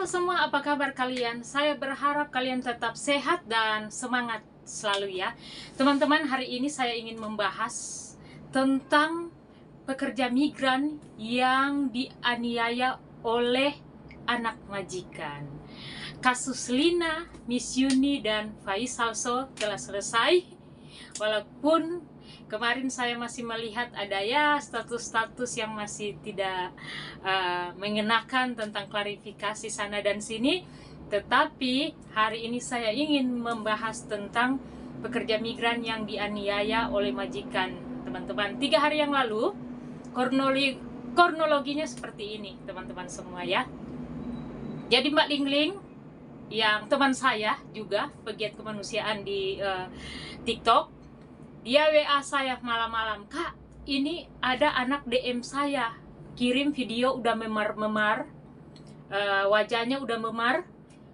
Halo semua, apa kabar kalian? Saya berharap kalian tetap sehat dan semangat selalu ya. Teman-teman, hari ini saya ingin membahas tentang pekerja migran yang dianiaya oleh anak majikan. Kasus Lina, Miss Yuni, dan Faisal So telah selesai. Walaupun kemarin saya masih melihat ada ya status-status yang masih tidak mengenakan tentang klarifikasi sana dan sini, tetapi hari ini saya ingin membahas tentang pekerja migran yang dianiaya oleh majikan. Teman-teman, 3 hari yang lalu kronologinya seperti ini teman-teman semua ya. Jadi Mbak Lingling yang teman saya juga pegiat kemanusiaan di TikTok, dia WA saya malam-malam, "Kak, ini ada anak DM saya, kirim video udah memar-memar, wajahnya udah memar,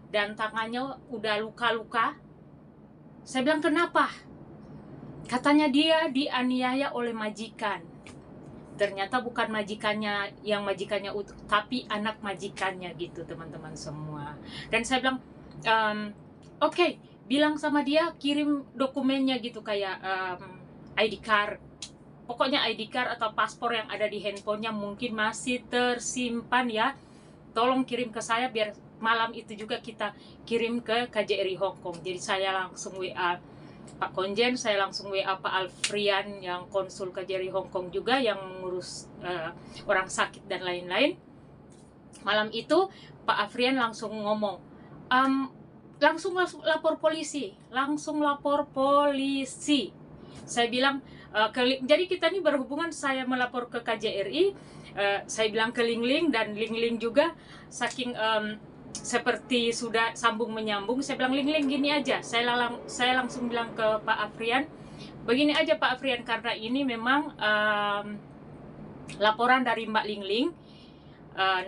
dan tangannya udah luka-luka." Saya bilang, "Kenapa?" Katanya dia dianiaya oleh majikan. Ternyata bukan majikannya, tapi anak majikannya gitu teman-teman semua. Dan saya bilang, oke, bilang sama dia kirim dokumennya gitu, kayak ID card, pokoknya ID card atau paspor yang ada di handphonenya mungkin masih tersimpan ya, tolong kirim ke saya biar malam itu juga kita kirim ke KJRI Hong Kong. Jadi saya langsung WA Pak Konjen, saya langsung WA Pak Alfrian yang konsul KJRI Hong Kong juga yang mengurus orang sakit dan lain-lain. Malam itu Pak Alfrian langsung ngomong, langsung lapor polisi. Saya bilang, jadi kita ini berhubungan, saya melapor ke KJRI, saya bilang ke Lingling, dan Lingling juga saking seperti sudah sambung menyambung, saya bilang, Lingling gini aja, saya langsung bilang ke Pak Afrian, begini aja Pak Afrian, karena ini memang laporan dari Mbak Lingling,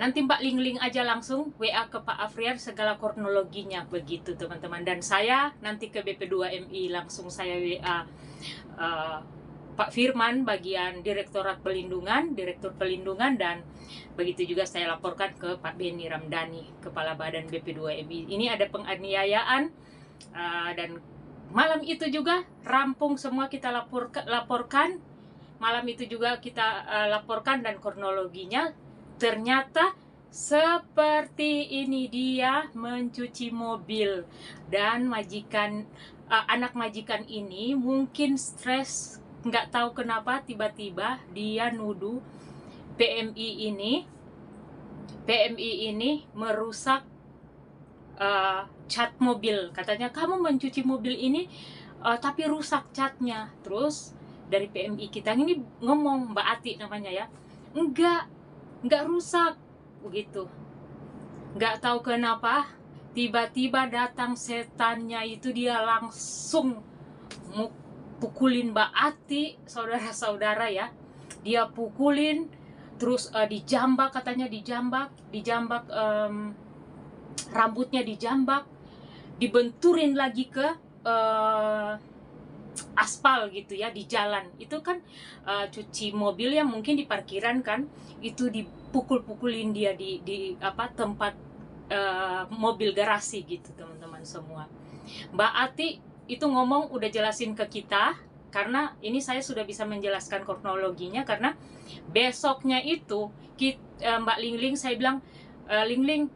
nanti Mbak Lingling aja langsung WA ke Pak Afrian segala kronologinya begitu teman-teman. Dan saya nanti ke BP2MI langsung saya WA Pak Firman bagian Direktur Pelindungan, dan begitu juga saya laporkan ke Pak Beni Ramdhani, Kepala Badan BP2MI. Ini ada penganiayaan, dan malam itu juga rampung semua kita laporkan. Malam itu juga kita laporkan, dan kronologinya ternyata seperti ini. Dia mencuci mobil, dan anak majikan ini mungkin stres, nggak tahu kenapa tiba-tiba dia nuduh PMI ini merusak cat mobil. Katanya, kamu mencuci mobil ini tapi rusak catnya. Terus dari PMI kita ini ngomong, Mbak Ati namanya ya, enggak rusak begitu. Nggak tahu kenapa tiba-tiba datang setannya itu, dia langsung pukulin Mbak Ati, saudara-saudara ya. Dia pukulin, terus dijambak, katanya dijambak, rambutnya dijambak, dibenturin lagi ke aspal gitu ya, di jalan. Itu kan cuci mobil yang mungkin di parkiran kan, itu dipukul-pukulin dia di tempat mobil garasi gitu teman-teman semua. Mbak Ati itu ngomong, udah jelasin ke kita, karena ini saya sudah bisa menjelaskan kronologinya, karena besoknya itu Mbak Lingling, saya bilang, Lingling,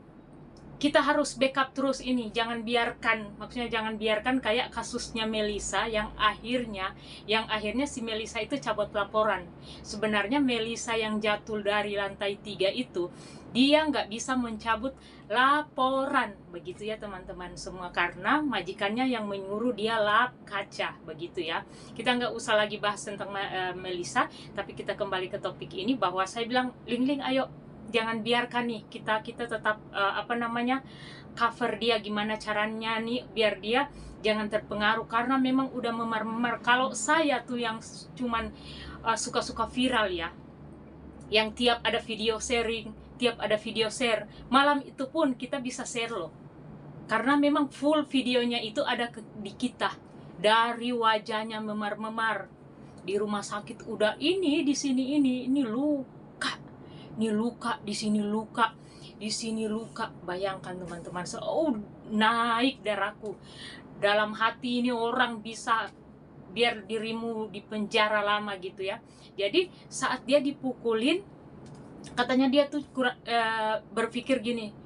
kita harus backup terus ini, jangan biarkan kayak kasusnya Melissa yang akhirnya si Melissa itu cabut laporan. Sebenarnya Melissa yang jatuh dari lantai 3 itu, dia nggak bisa mencabut laporan begitu ya teman-teman semua, karena majikannya yang menyuruh dia lap kaca begitu ya. Kita nggak usah lagi bahas tentang Melissa, tapi kita kembali ke topik ini, bahwa saya bilang, Lingling ayo, jangan biarkan nih kita tetap cover dia, gimana caranya nih biar dia jangan terpengaruh, karena memang udah memar-memar. Kalau saya tuh yang cuman suka-suka viral ya, yang tiap ada video share, malam itu pun kita bisa share loh, karena memang full videonya itu ada di kita, dari wajahnya memar-memar, di rumah sakit udah ini, di sini ini luka, di sini luka, di sini luka. Bayangkan teman-teman, naik darahku. Dalam hati ini orang bisa biar dirimu di penjara lama gitu ya. Jadi saat dia dipukulin, katanya dia tuh berpikir gini,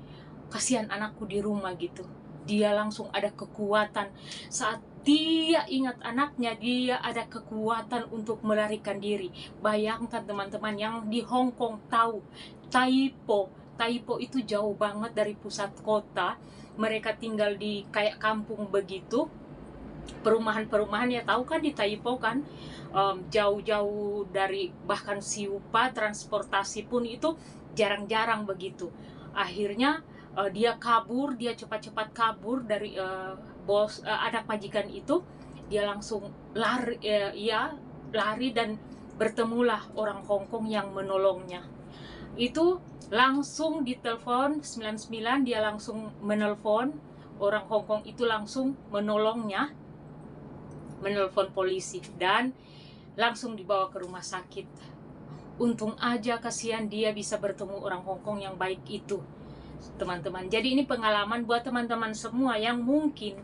kasihan anakku di rumah gitu. Dia langsung ada kekuatan. Saat dia ingat anaknya, dia ada kekuatan untuk melarikan diri. Bayangkan teman-teman, yang di Hong Kong tahu Taipo itu jauh banget dari pusat kota. Mereka tinggal di kayak kampung begitu, perumahan-perumahan ya, tahu kan di Taipo kan, jauh-jauh dari bahkan Siupa, transportasi pun itu jarang-jarang begitu. Akhirnya dia cepat-cepat kabur dari bos anak majikan itu. Dia langsung lari dan bertemulah orang Hong Kong yang menolongnya. Itu langsung ditelepon 99, dia langsung menelpon orang Hong Kong itu, langsung menolongnya, menelpon polisi dan langsung dibawa ke rumah sakit. Untung aja, kasihan dia bisa bertemu orang Hong Kong yang baik itu, teman-teman. Jadi ini pengalaman buat teman-teman semua yang mungkin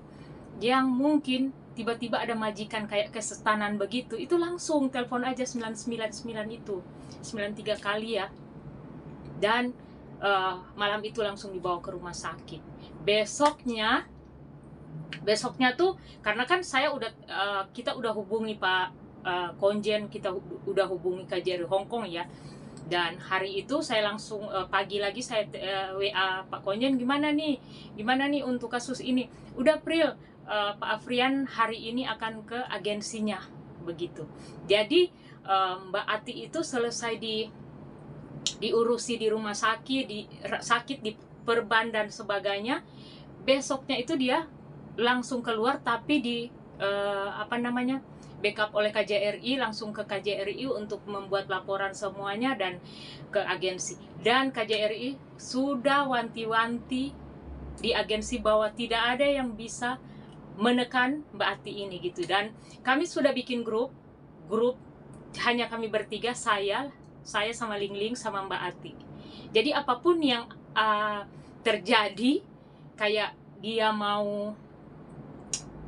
tiba-tiba ada majikan kayak kesetanan begitu, itu langsung telepon aja 999 itu, 93 kali ya. Dan malam itu langsung dibawa ke rumah sakit. Besoknya tuh, karena kan kita udah hubungi Pak Konjen, kita udah hubungi KJRI Hong Kong ya. Dan hari itu saya langsung pagi lagi saya WA Pak Konjen, gimana nih untuk kasus ini. Udah Pril, Pak Afrian hari ini akan ke agensinya begitu. Jadi Mbak Ati itu selesai diurusi di rumah sakit, di perban dan sebagainya. Besoknya itu dia langsung keluar, tapi backup oleh KJRI, langsung ke KJRI untuk membuat laporan semuanya dan ke agensi. Dan KJRI sudah wanti-wanti di agensi bahwa tidak ada yang bisa menekan Mbak Ati ini gitu. Dan kami sudah bikin grup hanya kami bertiga, saya sama Ling Ling sama Mbak Ati. Jadi apapun yang terjadi, kayak dia mau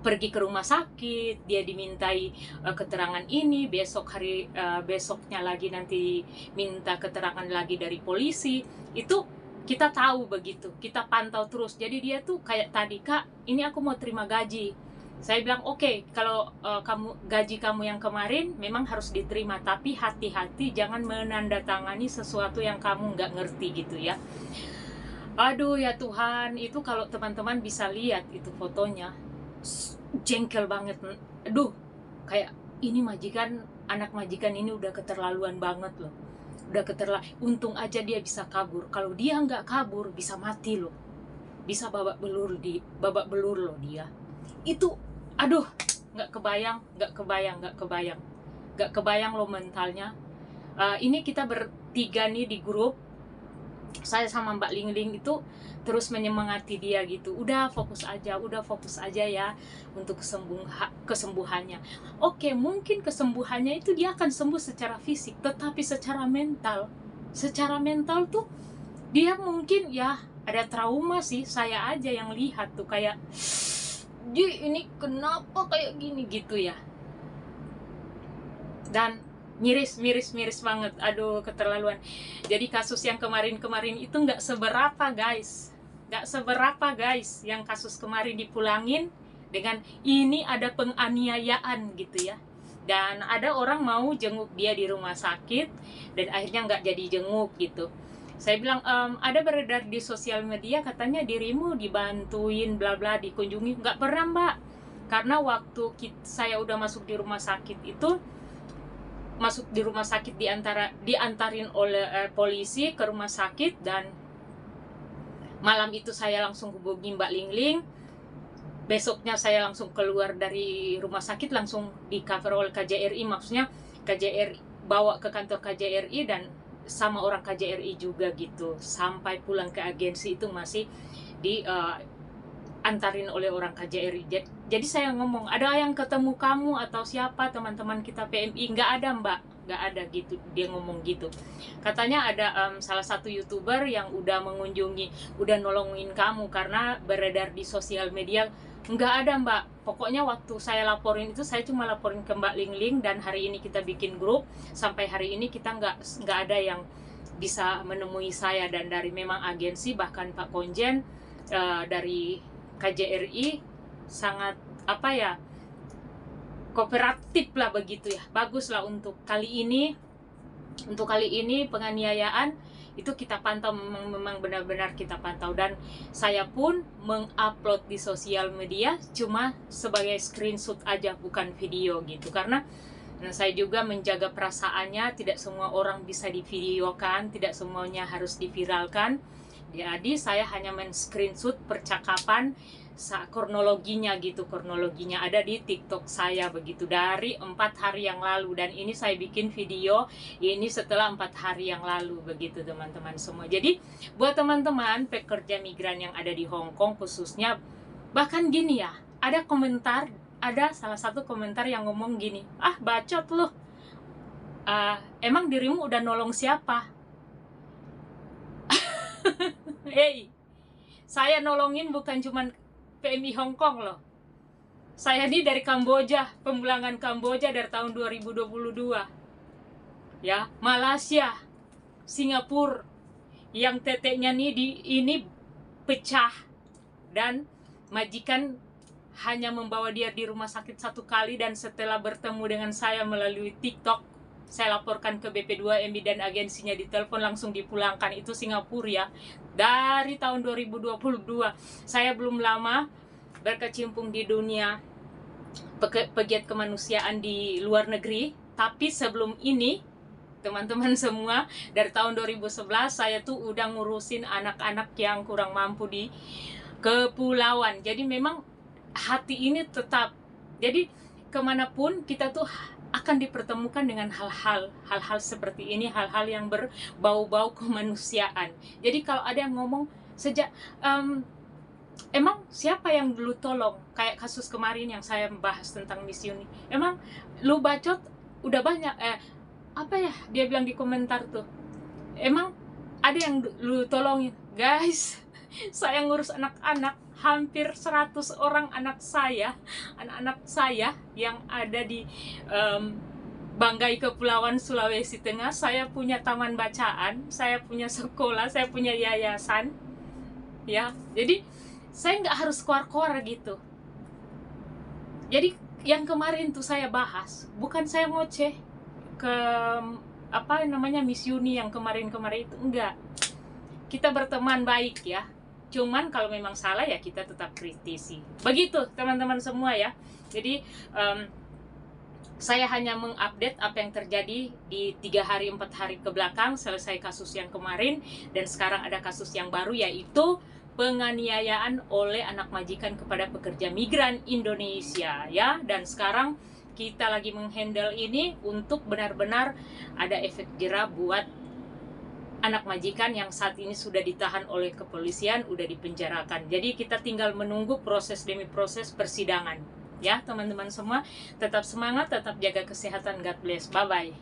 pergi ke rumah sakit, dia dimintai keterangan ini, besoknya lagi nanti minta keterangan lagi dari polisi, itu kita tahu begitu, kita pantau terus. Jadi dia tuh kayak tadi, Kak, ini aku mau terima gaji. Saya bilang oke, kalau gaji kamu yang kemarin memang harus diterima, tapi hati-hati jangan menandatangani sesuatu yang kamu nggak ngerti gitu ya. Aduh ya Tuhan, itu kalau teman-teman bisa lihat itu fotonya, jengkel banget. Aduh, kayak ini anak majikan ini udah keterlaluan banget loh. Untung aja dia bisa kabur. Kalau dia nggak kabur, bisa mati loh. Bisa babak belur loh dia. Itu, aduh, nggak kebayang loh mentalnya. Ini kita bertiga nih di grup, saya sama Mbak Ling Ling itu terus menyemangati dia gitu. Udah fokus aja ya untuk kesembuhannya. Oke, mungkin kesembuhannya itu dia akan sembuh secara fisik, tetapi secara mental tuh dia mungkin ya ada trauma sih. Saya aja yang lihat tuh kayak, ini kenapa kayak gini gitu ya. Dan miris banget. Aduh, keterlaluan. Jadi kasus yang kemarin itu nggak seberapa guys. Yang kasus kemarin dipulangin dengan ini ada penganiayaan gitu ya. Dan ada orang mau jenguk dia di rumah sakit dan akhirnya nggak jadi jenguk gitu. Saya bilang, ada beredar di sosial media katanya dirimu dibantuin bla bla, dikunjungi. Nggak pernah Mbak, karena waktu saya udah masuk di rumah sakit itu, diantarin oleh polisi ke rumah sakit. Dan malam itu saya langsung hubungi Mbak Ling Ling. Besoknya saya langsung keluar dari rumah sakit, langsung di cover oleh KJRI. Maksudnya KJRI bawa ke kantor KJRI dan sama orang KJRI juga gitu. Sampai pulang ke agensi itu masih diantarin oleh orang KJRI. Jadi saya ngomong, ada yang ketemu kamu atau siapa teman-teman kita PMI? Nggak ada Mbak. nggak ada gitu, dia ngomong gitu. Katanya ada salah satu YouTuber yang udah mengunjungi, udah nolongin kamu karena beredar di sosial media. Nggak ada Mbak, pokoknya waktu saya laporin itu saya cuma laporin ke Mbak Ling Ling, dan hari ini kita bikin grup, sampai hari ini kita nggak ada yang bisa menemui saya. Dan dari memang agensi, bahkan Pak Konjen dari KJRI sangat apa ya, kooperatif lah begitu ya, bagus lah untuk kali ini. Untuk kali ini penganiayaan itu kita pantau, memang benar-benar kita pantau, dan saya pun mengupload di sosial media cuma sebagai screenshot aja, bukan video gitu, karena saya juga menjaga perasaannya. Tidak semua orang bisa divideokan, tidak semuanya harus diviralkan. Jadi saya hanya men-screenshot percakapan kronologinya gitu, kronologinya ada di TikTok saya begitu, dari 4 hari yang lalu, dan ini saya bikin video ini setelah 4 hari yang lalu begitu teman-teman semua. Jadi buat teman-teman pekerja migran yang ada di Hong Kong khususnya, bahkan gini ya, ada komentar, ada salah satu komentar yang ngomong gini, ah bacot loh, emang dirimu udah nolong siapa? Hey, saya nolongin bukan cuman PMI Hong Kong loh. Saya ini dari Kamboja, pemulangan Kamboja dari tahun 2022. Ya, Malaysia, Singapura, yang teteknya ini pecah, dan majikan hanya membawa dia di rumah sakit 1 kali, dan setelah bertemu dengan saya melalui TikTok, saya laporkan ke BP2MI dan agensinya, ditelepon langsung dipulangkan. Itu Singapura ya, dari tahun 2022. Saya belum lama berkecimpung di dunia pegiat kemanusiaan di luar negeri, tapi sebelum ini teman-teman semua, dari tahun 2011 saya tuh udah ngurusin anak-anak yang kurang mampu di kepulauan. Jadi memang hati ini tetap, jadi kemanapun kita tuh akan dipertemukan dengan hal-hal seperti ini, hal-hal yang berbau-bau kemanusiaan. Jadi kalau ada yang ngomong sejak emang siapa yang dulu tolong, kayak kasus kemarin yang saya bahas tentang Miss Uni, emang lu bacot udah banyak, apa ya dia bilang di komentar tuh, emang ada yang lu tolongin? Guys, saya ngurus anak-anak hampir 100 orang anak-anak saya yang ada di Banggai Kepulauan Sulawesi Tengah. Saya punya taman bacaan, saya punya sekolah, saya punya yayasan ya. Jadi saya nggak harus keluar-keluar gitu. Jadi yang kemarin tuh saya bahas, bukan saya ngoceh ke apa namanya Miss Uni yang kemarin-kemarin itu, enggak. Kita berteman baik ya, cuman kalau memang salah ya kita tetap kritisi. Begitu teman-teman semua ya. Jadi saya hanya mengupdate apa yang terjadi di 3 hari 4 hari ke belakang, selesai kasus yang kemarin, dan sekarang ada kasus yang baru, yaitu penganiayaan oleh anak majikan kepada pekerja migran Indonesia ya. Dan sekarang kita lagi menghandle ini untuk benar-benar ada efek jerah buat anak majikan yang saat ini sudah ditahan oleh kepolisian, udah dipenjarakan. Jadi kita tinggal menunggu proses demi proses persidangan ya teman-teman semua. Tetap semangat, tetap jaga kesehatan. God bless, bye bye.